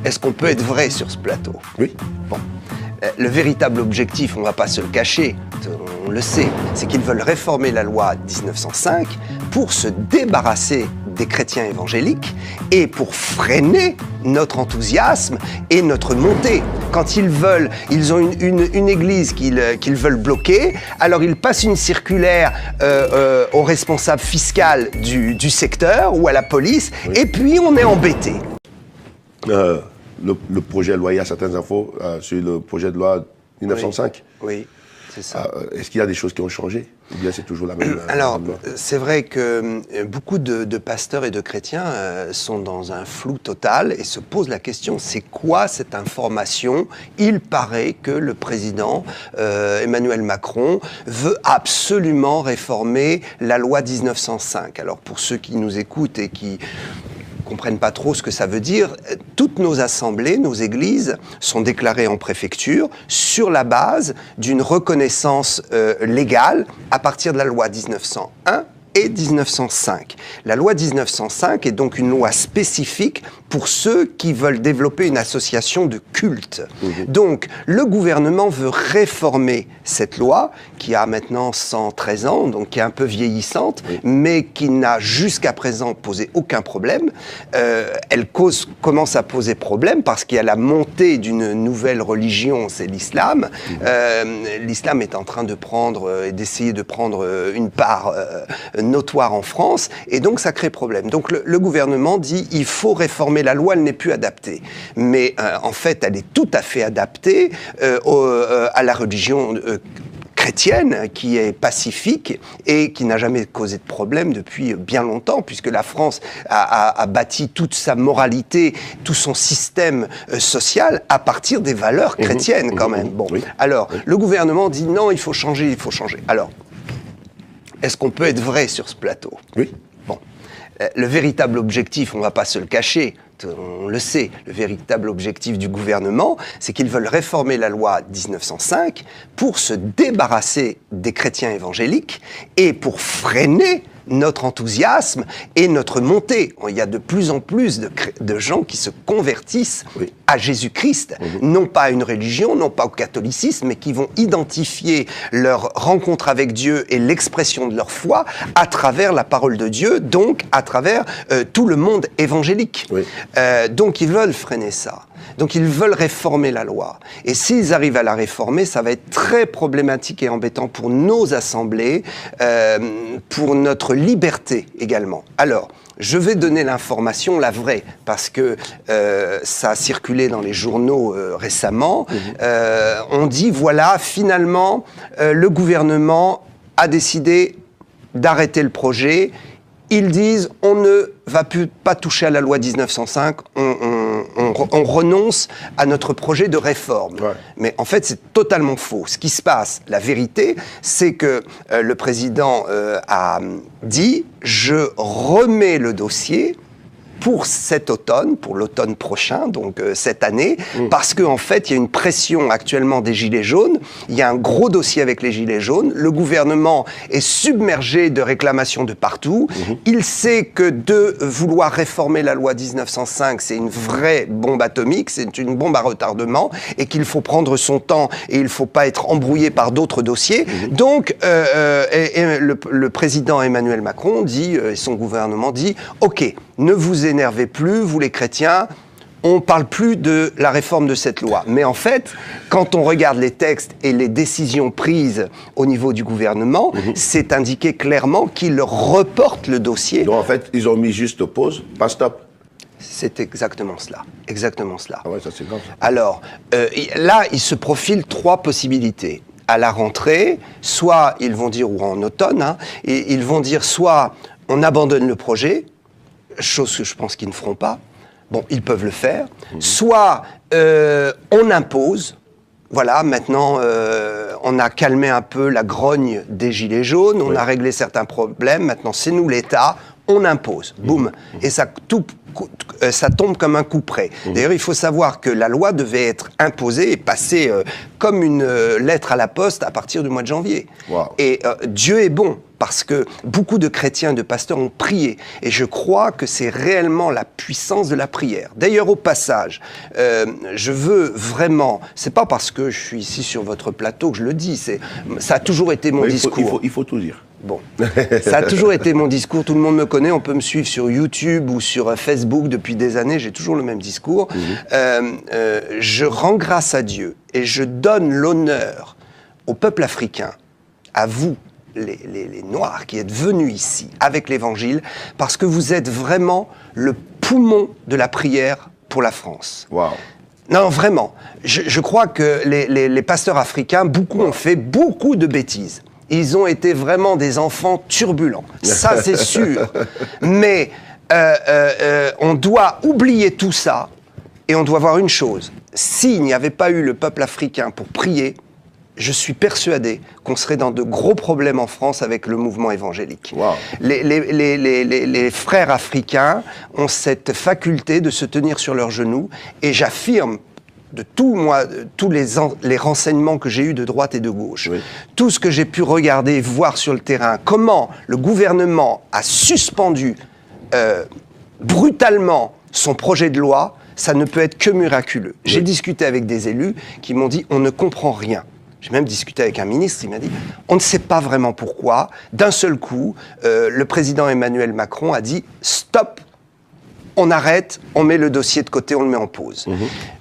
Est-ce qu'on peut être vrai sur ce plateau? Oui. Bon. Le véritable objectif, on ne va pas se le cacher, on le sait, c'est qu'ils veulent réformer la loi 1905 pour se débarrasser des chrétiens évangéliques et pour freiner notre enthousiasme et notre montée. Quand ils ont une église qu'ils veulent bloquer, alors ils passent une circulaire au responsable fiscal du secteur ou à la police, oui. Et puis on est embêté. Le projet de loi, il y a certaines infos sur le projet de loi 1905. Oui, c'est ça. Est-ce qu'il y a des choses qui ont changé? Ou bien c'est toujours la même Alors, loi? c'est vrai que beaucoup de pasteurs et de chrétiens sont dans un flou total et se posent la question, c'est quoi cette information? Il paraît que le président Emmanuel Macron veut absolument réformer la loi 1905. Alors, pour ceux qui nous écoutent et qui comprennent pas trop ce que ça veut dire, toutes nos assemblées, nos églises sont déclarées en préfecture sur la base d'une reconnaissance légale à partir de la loi 1901 et 1905. La loi 1905 est donc une loi spécifique pour ceux qui veulent développer une association de culte. Donc, le gouvernement veut réformer cette loi, qui a maintenant 113 ans, donc qui est un peu vieillissante, mais qui n'a jusqu'à présent posé aucun problème. Elle commence à poser problème parce qu'il y a la montée d'une nouvelle religion, c'est l'islam. L'islam est en train de prendre et d'essayer de prendre une part notoire en France, et donc ça crée problème. Donc le gouvernement dit il faut réformer la loi, elle n'est plus adaptée. Mais en fait, elle est tout à fait adaptée à la religion chrétienne, qui est pacifique et qui n'a jamais causé de problème depuis bien longtemps, puisque la France a bâti toute sa moralité, tout son système social à partir des valeurs chrétiennes quand même. Bon, alors, le gouvernement dit non, il faut changer, il faut changer. Alors, est-ce qu'on peut être vrai sur ce plateau? Oui. Bon. Le véritable objectif, on ne va pas se le cacher, on le sait, le véritable objectif du gouvernement, c'est qu'ils veulent réformer la loi 1905 pour se débarrasser des chrétiens évangéliques et pour freiner notre enthousiasme et notre montée. Il y a de plus en plus de gens qui se convertissent à Jésus-Christ, non pas à une religion, non pas au catholicisme, mais qui vont identifier leur rencontre avec Dieu et l'expression de leur foi à travers la parole de Dieu, donc à travers tout le monde évangélique. Donc ils veulent freiner ça. Donc ils veulent réformer la loi. Et s'ils arrivent à la réformer, ça va être très problématique et embêtant pour nos assemblées, pour notre liberté également. Alors, je vais donner l'information, la vraie, parce que ça a circulé dans les journaux récemment. On dit, voilà, finalement, le gouvernement a décidé d'arrêter le projet. Ils disent, on ne va pas toucher à la loi 1905, on renonce à notre projet de réforme. Mais en fait, c'est totalement faux. Ce qui se passe, la vérité, c'est que le président a dit, je remets le dossier pour cet automne, pour l'automne prochain, donc cette année, parce qu'en fait, il y a une pression actuellement des Gilets jaunes, il y a un gros dossier avec les Gilets jaunes, le gouvernement est submergé de réclamations de partout, il sait que de vouloir réformer la loi 1905, c'est une vraie bombe atomique, c'est une bombe à retardement, et qu'il faut prendre son temps, et il ne faut pas être embrouillé par d'autres dossiers. Donc, le président Emmanuel Macron dit, et son gouvernement dit, ok, ne vous énervez plus, vous les chrétiens, on ne parle plus de la réforme de cette loi. Mais en fait, quand on regarde les textes et les décisions prises au niveau du gouvernement, c'est indiqué clairement qu'ils reportent le dossier. Donc en fait, ils ont mis juste pause, pas stop. C'est exactement cela. Exactement cela. Ah ouais, ça c'est grave. Alors, là, il se profile 3 possibilités. À la rentrée, soit ils vont dire, ou en automne, et ils vont dire soit on abandonne le projet, chose que je pense qu'ils ne feront pas. Bon, ils peuvent le faire. Soit on impose. Voilà, maintenant, on a calmé un peu la grogne des Gilets jaunes, on a réglé certains problèmes. Maintenant, c'est nous l'État, on impose. Boum. Et ça tombe comme un coup près. D'ailleurs, il faut savoir que la loi devait être imposée et passer comme une lettre à la poste à partir du mois de janvier. Et Dieu est bon. parce que beaucoup de chrétiens et de pasteurs ont prié. Et je crois que c'est réellement la puissance de la prière. D'ailleurs, au passage, je veux vraiment, c'est pas parce que je suis ici sur votre plateau que je le dis, ça a toujours été mon discours. Il faut tout dire. Bon, ça a toujours été mon discours, tout le monde me connaît, on peut me suivre sur YouTube ou sur Facebook depuis des années, j'ai toujours le même discours. Je rends grâce à Dieu et je donne l'honneur au peuple africain, à vous, les Noirs qui êtes venus ici avec l'Évangile, parce que vous êtes vraiment le poumon de la prière pour la France. Wow. Non, vraiment. Je crois que les pasteurs africains, beaucoup ont fait beaucoup de bêtises. Ils ont été vraiment des enfants turbulents. Ça, c'est sûr. Mais on doit oublier tout ça et on doit voir une chose. S'il n'y avait pas eu le peuple africain pour prier, je suis persuadé qu'on serait dans de gros problèmes en France avec le mouvement évangélique. Wow. Les frères africains ont cette faculté de se tenir sur leurs genoux et j'affirme de tous les renseignements que j'ai eus de droite et de gauche, oui. Tout ce que j'ai pu regarder et voir sur le terrain, comment le gouvernement a suspendu brutalement son projet de loi, ça ne peut être que miraculeux. Oui. J'ai discuté avec des élus qui m'ont dit « on ne comprend rien ». J'ai même discuté avec un ministre, il m'a dit « on ne sait pas vraiment pourquoi ». D'un seul coup, le président Emmanuel Macron a dit « stop ». On arrête, on met le dossier de côté, on le met en pause.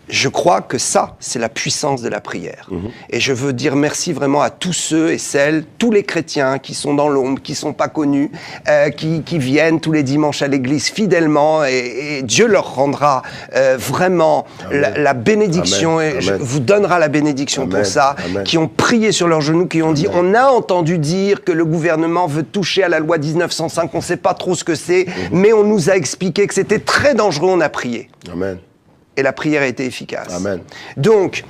Je crois que ça, c'est la puissance de la prière. Et je veux dire merci vraiment à tous ceux et celles, tous les chrétiens qui sont dans l'ombre, qui ne sont pas connus, qui viennent tous les dimanches à l'église fidèlement et Dieu leur rendra vraiment la bénédiction et vous donnera la bénédiction pour ça, qui ont prié sur leurs genoux, qui ont dit on a entendu dire que le gouvernement veut toucher à la loi 1905, on ne sait pas trop ce que c'est, mais on nous a expliqué que c'était très dangereux, on a prié. Amen. Et la prière a été efficace. Amen. Donc,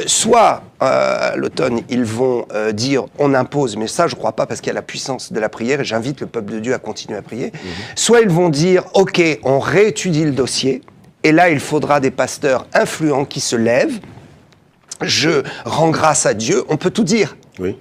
soit à l'automne, ils vont dire on impose, mais ça je ne crois pas parce qu'il y a la puissance de la prière et j'invite le peuple de Dieu à continuer à prier. Soit ils vont dire ok, on réétudie le dossier et là il faudra des pasteurs influents qui se lèvent. Je rends grâce à Dieu, on peut tout dire. Oui.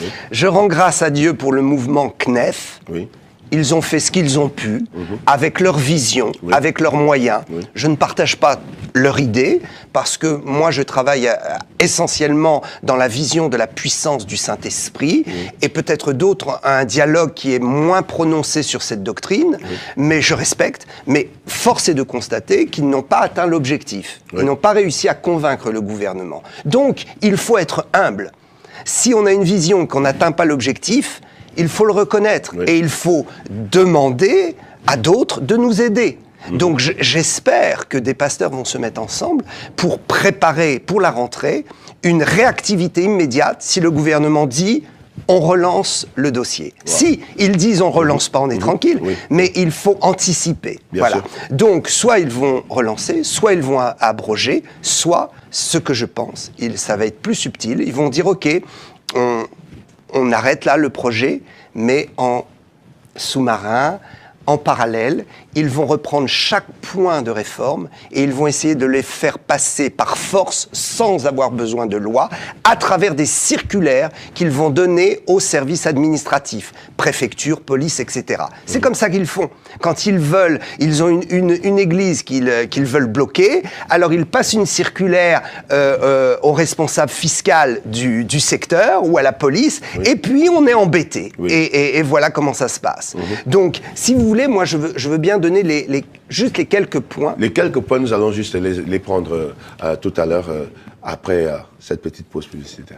Oui. Je rends grâce à Dieu pour le mouvement CNEF. Oui. Ils ont fait ce qu'ils ont pu, avec leur vision, avec leurs moyens. Je ne partage pas leur idée, parce que moi je travaille essentiellement dans la vision de la puissance du Saint-Esprit, et peut-être d'autres un dialogue qui est moins prononcé sur cette doctrine, mais je respecte. Mais force est de constater qu'ils n'ont pas atteint l'objectif. Ils n'ont pas réussi à convaincre le gouvernement. Donc, il faut être humble. Si on a une vision qu'on n'atteint pas l'objectif, il faut le reconnaître et il faut demander à d'autres de nous aider. Donc j'espère que des pasteurs vont se mettre ensemble pour préparer pour la rentrée une réactivité immédiate si le gouvernement dit on relance le dossier. Si ils disent on relance pas, on est tranquille, mais il faut anticiper. Voilà. Donc soit ils vont relancer, soit ils vont abroger, soit ce que je pense, ça va être plus subtil, ils vont dire ok, on arrête là le projet, mais en sous-marin, en parallèle, ils vont reprendre chaque point de réforme et ils vont essayer de les faire passer par force, sans avoir besoin de loi, à travers des circulaires qu'ils vont donner aux services administratifs, préfecture, police, etc. C'est comme ça qu'ils font. Quand ils veulent, ils ont une église qu'ils veulent bloquer, alors ils passent une circulaire au responsable fiscal du secteur ou à la police, et puis on est embêté. Et voilà comment ça se passe. Donc, si vous voulez, moi je veux bien donner juste les quelques points. Les quelques points, nous allons juste les prendre tout à l'heure, après cette petite pause publicitaire.